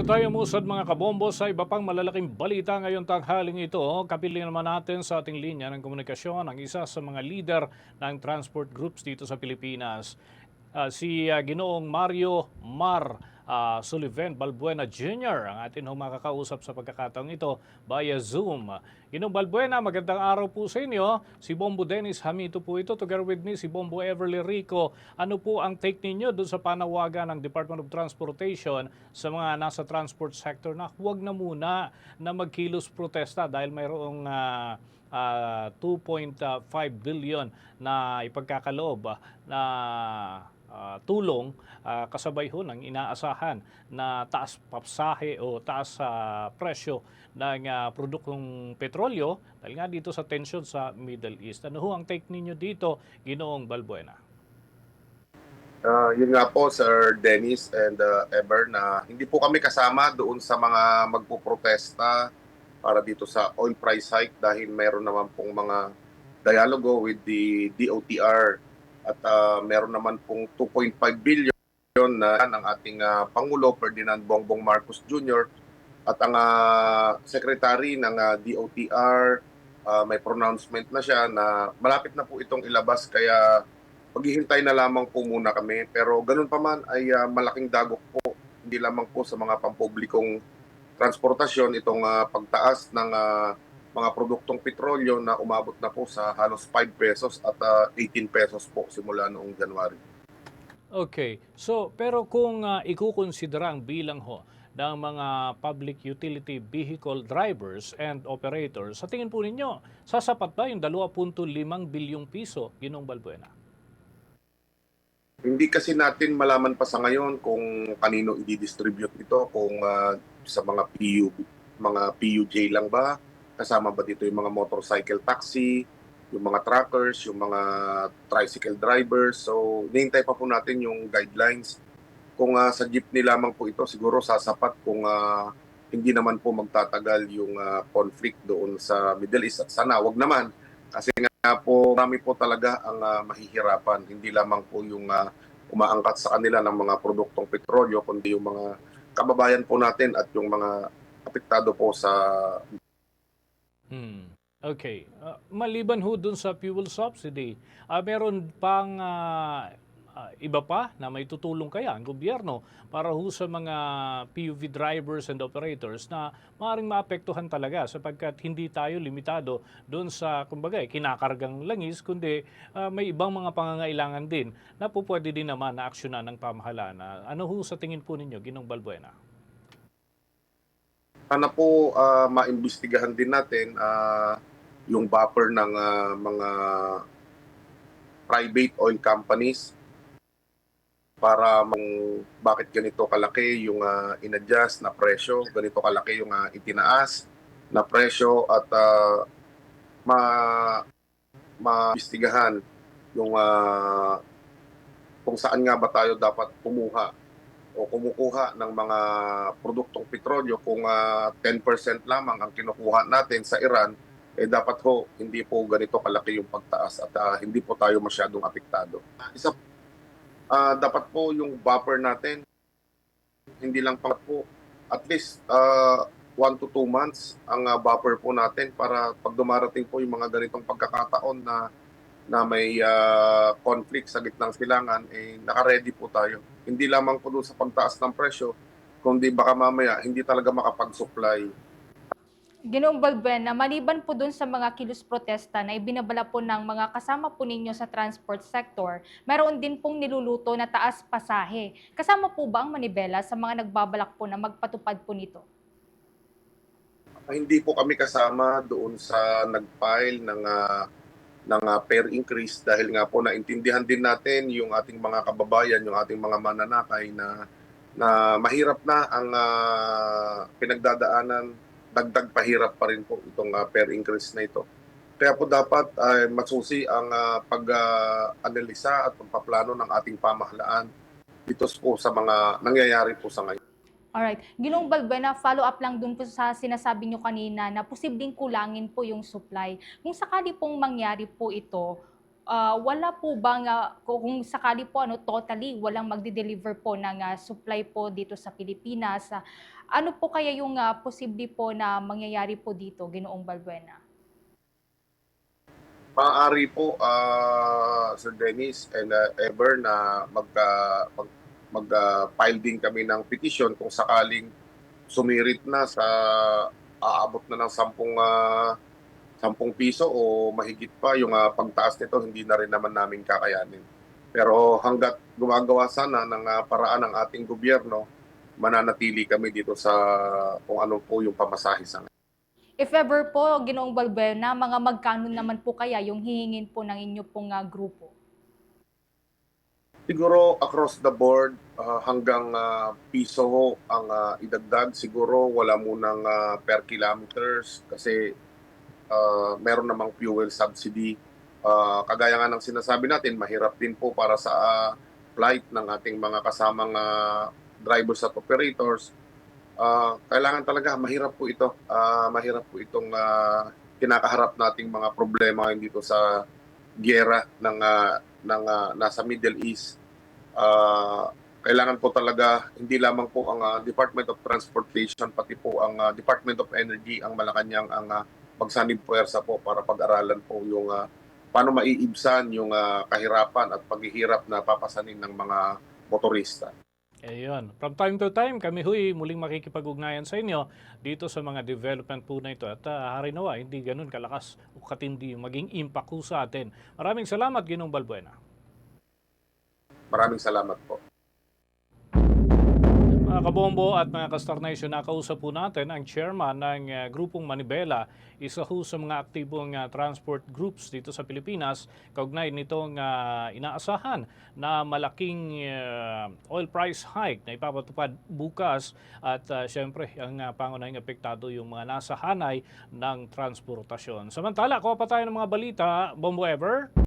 Bago tayo musad mga kabombo sa iba pang malalaking balita ngayong tanghaling ito, kapiling naman natin sa ating linya ng komunikasyon ang isa sa mga leader ng transport groups dito sa Pilipinas. Si Ginoong Mario Sullivan Balbuena Jr. ang atin makakausap sa pagkakataong ito via Zoom. Ginoong Balbuena, magandang araw po sa inyo. Si Bombo Dennis Hamito po ito. Together with me, si Bombo Everly Rico. Ano po ang take ninyo doon sa panawagan ng Department of Transportation sa mga nasa transport sector na huwag na muna na magkilos protesta dahil mayroong 2.5 billion na ipagkakaloob na tulong kasabay ho ng inaasahan na taas pasahe o taas presyo ng produktong petrolyo dahil nga dito sa tension sa Middle East. Ano ho ang take ninyo dito, Ginoong Balbuena? Yun nga po, Sir Dennis and Ever, na hindi po kami kasama doon sa mga magpuprotesta para dito sa oil price hike dahil mayroon naman pong mga dialogo with the DOTR at meron naman pong 2.5 billion na ng ating Pangulo Ferdinand Bongbong Marcos Jr. at ang secretary ng DOTR may pronouncement na siya na malapit na po itong ilabas, kaya maghihintay na lamang po muna kami. Pero ganun pa man ay malaking dagok po, hindi lamang po sa mga pampublikong transportasyon itong pagtaas ng mga produktong petrolyo na umabot na po sa halos 5 pesos at 18 pesos po simula noong January. Okay. So, pero kung ikukonsidera ang bilang ho ng mga public utility vehicle drivers and operators, sa tingin po ninyo, sasapat ba yung 2.5 bilyong piso, Ginoong Balbuena? Hindi kasi natin malaman pa sa ngayon kung kanino i-distribute ito, kung sa mga PUJ lang ba, kasama ba dito yung mga motorcycle taxi, yung mga truckers, yung mga tricycle drivers. So, hinihintay pa po natin yung guidelines. Kung sa jeepney lamang po ito, siguro sasapat kung hindi naman po magtatagal yung conflict doon sa Middle East. At sana, wag naman. Kasi nga po, marami po talaga ang mahihirapan. Hindi lamang po yung umaangkat sa kanila ng mga produktong petrolyo, kundi yung mga kababayan po natin at yung mga apektado po sa... Okay. Maliban ho dun sa fuel subsidy, meron pang iba pa na may tutulong kaya ang gobyerno para ho sa mga PUV drivers and operators na maaaring maapektuhan talaga sapagkat hindi tayo limitado doon sa, kumbaga, kinakargang langis, kundi may ibang mga pangangailangan din na po pwede din naman na aksyonan ng pamahalaan. Ano ho sa tingin po ninyo, Ginong Balbuena? Sana po maimbestigahan din natin yung buffer ng mga private oil companies para bakit ganito kalaki yung inadjust na presyo, ganito kalaki yung itinaas na presyo, at maimbestigahan yung kung saan nga ba tayo dapat kumuha o kumukuha ng mga produktong petrolyo. Kung 10% lamang ang kinukuha natin sa Iran, dapat ho hindi po ganito kalaki yung pagtaas at hindi po tayo masyadong apektado. Dapat po yung buffer natin, hindi lang po, at least 1 to 2 months ang buffer po natin para pag dumarating po yung mga ganitong pagkakataon na may conflict sa gitnang silangan, naka-ready po tayo. Hindi lamang po doon sa pagtaas ng presyo, kundi baka mamaya hindi talaga makapag-supply. Ginoong Balbuena, maliban po dun sa mga kilos protesta na ibinabala po ng mga kasama po ninyo sa transport sector, meron din pong niluluto na taas pasahe. Kasama po ba ang manibela sa mga nagbabalak po na magpatupad po nito? Hindi po kami kasama doon sa nag-file ng fare increase dahil nga po naintindihan din natin yung ating mga kababayan, yung ating mga mananakay na mahirap na ang pinagdadaanan, dagdag pahirap pa rin po itong fare increase na ito. Kaya po dapat masusi ang pag-analisa at pagpaplano ng ating pamahalaan dito po sa mga nangyayari po sa ngayon. Alright. Ginoong Balbuena, follow up lang dun po sa sinasabi nyo kanina na posibleng kulangin po yung supply. Kung sakali pong mangyari po ito, wala po bang kung sakali po totally walang magde-deliver po ng supply po dito sa Pilipinas, ano po kaya yung posible po na mangyayari po dito, Ginoong Balbuena? Maaari po, Sir Dennis and Ever, na mag-file din kami ng petition kung sakaling sumirit na sa aabot na ng 10 piso o mahigit pa yung pagtaas nito, hindi na rin naman namin kakayanin. Pero hanggat gumagawa sana ng paraan ng ating gobyerno, mananatili kami dito sa kung ano po yung pamasahe sa ngayon. If ever po, Ginoong Balbuena, mga magkano naman po kaya yung hihingin po ng inyo pong grupo? Siguro across the board, hanggang piso ho ang idagdag. Siguro wala munang per kilometers kasi meron namang fuel subsidy. Kagaya nga ng sinasabi natin, mahirap din po para sa flight ng ating mga kasamang drivers at operators. Kailangan talaga, mahirap po ito. Mahirap po itong kinakaharap nating mga problema ngayon dito sa giyera ng nasa Middle East. Kailangan po talaga, hindi lamang po ang Department of Transportation, pati po ang Department of Energy, ang Malacanang, ang magsanib puwersa po para pag-aralan po yung paano maiibsan yung kahirapan at paghihirap na papasanin ng mga motorista. Ayun. From time to time, kami huy muling makikipag-ugnayan sa inyo dito sa mga development po na ito. At hari nawa, hindi ganun kalakas o katindi yung maging impact po sa atin. Maraming salamat, Ginoong Balbuena. Maraming salamat po. Mga kabombo at mga ka-Star Nation, nakausap po natin ang chairman ng Grupong Manibela, isa ho sa mga aktibong transport groups dito sa Pilipinas, kaugnay nitong inaasahan na malaking oil price hike na ipapatupad bukas at syempre ang pangunahing apektado yung mga nasa hanay ng transportasyon. Samantala, kuha pa tayo ng mga balita, Bombo Ever.